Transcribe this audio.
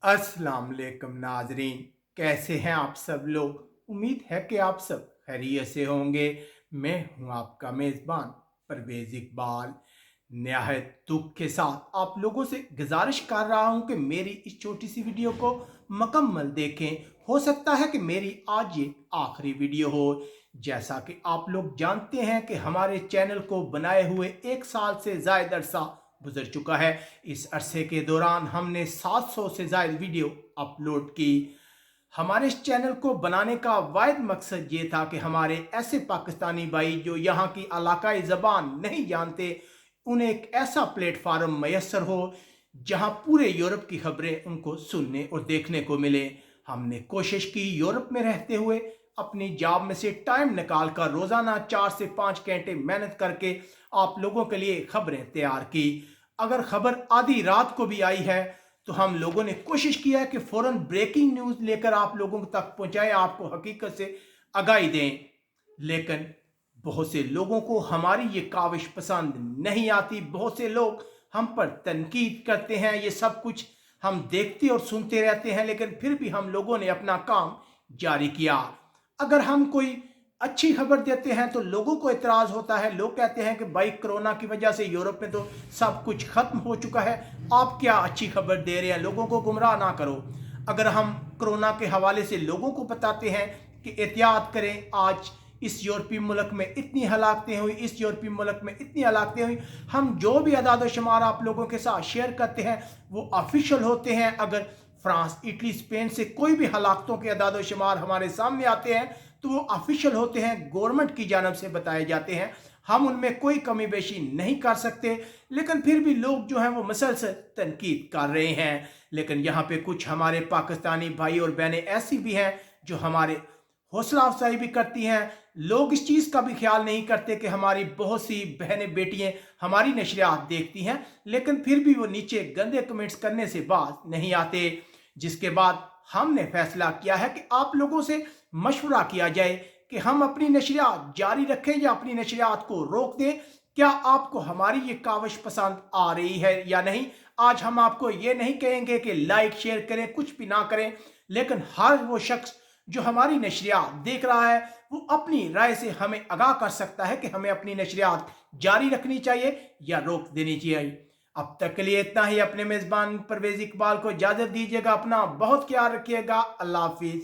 अस्सलाम वालेकुम नाजरीन, कैसे हैं आप सब लोग। उम्मीद है कि आप सब खैरियत से होंगे। मैं हूं आपका मेज़बान परवेज़ इकबाल। निहायत दुख के साथ आप लोगों से गुजारिश कर रहा हूं कि मेरी इस छोटी सी वीडियो को मुकम्मल देखें। हो सकता है कि मेरी आज ये आखिरी वीडियो हो। जैसा कि आप लोग जानते हैं कि हमारे चैनल को बनाए हुए 1 साल से ज़ायद अरसा गुजर चुका है। इस अरसे के दौरान हमने 700 से ज़ायद वीडियो अपलोड की। हमारे इस चैनल को बनाने का वाहिद मकसद ये था कि हमारे ऐसे पाकिस्तानी भाई जो यहाँ की इलाकाई ज़बान नहीं जानते, उन्हें एक ऐसा प्लेटफार्म मैसर हो जहाँ पूरे यूरोप की खबरें उनको सुनने और देखने को मिले। हमने कोशिश की यूरोप में रहते हुए अपनी जॉब में से टाइम निकाल कर रोज़ाना 4 से 5 घंटे मेहनत करके आप लोगों के लिए खबरें तैयार की। अगर खबर आधी रात को भी आई है तो हम लोगों ने कोशिश किया है कि फौरन ब्रेकिंग न्यूज़ लेकर आप लोगों तक पहुंचाएं, आपको हकीकत से आगाही दें। लेकिन बहुत से लोगों को हमारी ये काविश पसंद नहीं आती। बहुत से लोग हम पर तनकीद करते हैं। ये सब कुछ हम देखते और सुनते रहते हैं, लेकिन फिर भी हम लोगों ने अपना काम जारी किया। अगर हम कोई अच्छी खबर देते हैं तो लोगों को इतराज होता है। लोग कहते हैं कि भाई कोरोना की वजह से यूरोप में तो सब कुछ खत्म हो चुका है, आप क्या अच्छी खबर दे रहे हैं, लोगों को गुमराह ना करो। अगर हम कोरोना के हवाले से लोगों को बताते हैं कि एहतियात करें, आज इस यूरोपीय मुल्क में इतनी हलाकतें हुई, इस यूरोपीय मुल्क में इतनी हलाकतें हुई, हम जो भी अदाद शुमार आप लोगों के साथ शेयर करते हैं वो ऑफिशियल होते हैं। अगर फ्रांस, इटली, स्पेन से कोई भी हलाकतों के अदाद शुमार हमारे सामने आते हैं तो वो ऑफिशियल होते हैं, गवर्नमेंट की जानब से बताए जाते हैं। हम उनमें कोई कमी बेशी नहीं कर सकते, लेकिन फिर भी लोग जो हैं वो मसलसल तनकीद कर रहे हैं। लेकिन यहाँ पे कुछ हमारे पाकिस्तानी भाई और बहनें ऐसी भी हैं जो हमारे हौसला अफजाई भी करती हैं। लोग इस चीज़ का भी ख्याल नहीं करते कि हमारी बहुत सी बहनें बेटियां हमारी नशरियात देखती हैं, लेकिन फिर भी वो नीचे गंदे कमेंट्स करने से बाज नहीं आते। जिसके बाद हमने फैसला किया है कि आप लोगों से मशवरा किया जाए कि हम अपनी नशरियात जारी रखें या अपनी नशरियात को रोक दें। क्या आपको हमारी ये काविश पसंद आ रही है या नहीं? आज हम आपको ये नहीं कहेंगे कि लाइक शेयर करें, कुछ भी ना करें, लेकिन हर वो शख्स जो हमारी नशरियात देख रहा है वो अपनी राय से हमें आगाह कर सकता है कि हमें अपनी नशरियात जारी रखनी चाहिए या रोक देनी चाहिए। अब तक के लिए इतना ही। अपने मेज़बान परवेज़ इकबाल को इजाज़त दीजिएगा। अपना बहुत ख्याल रखिएगा। अल्लाह हाफिज़।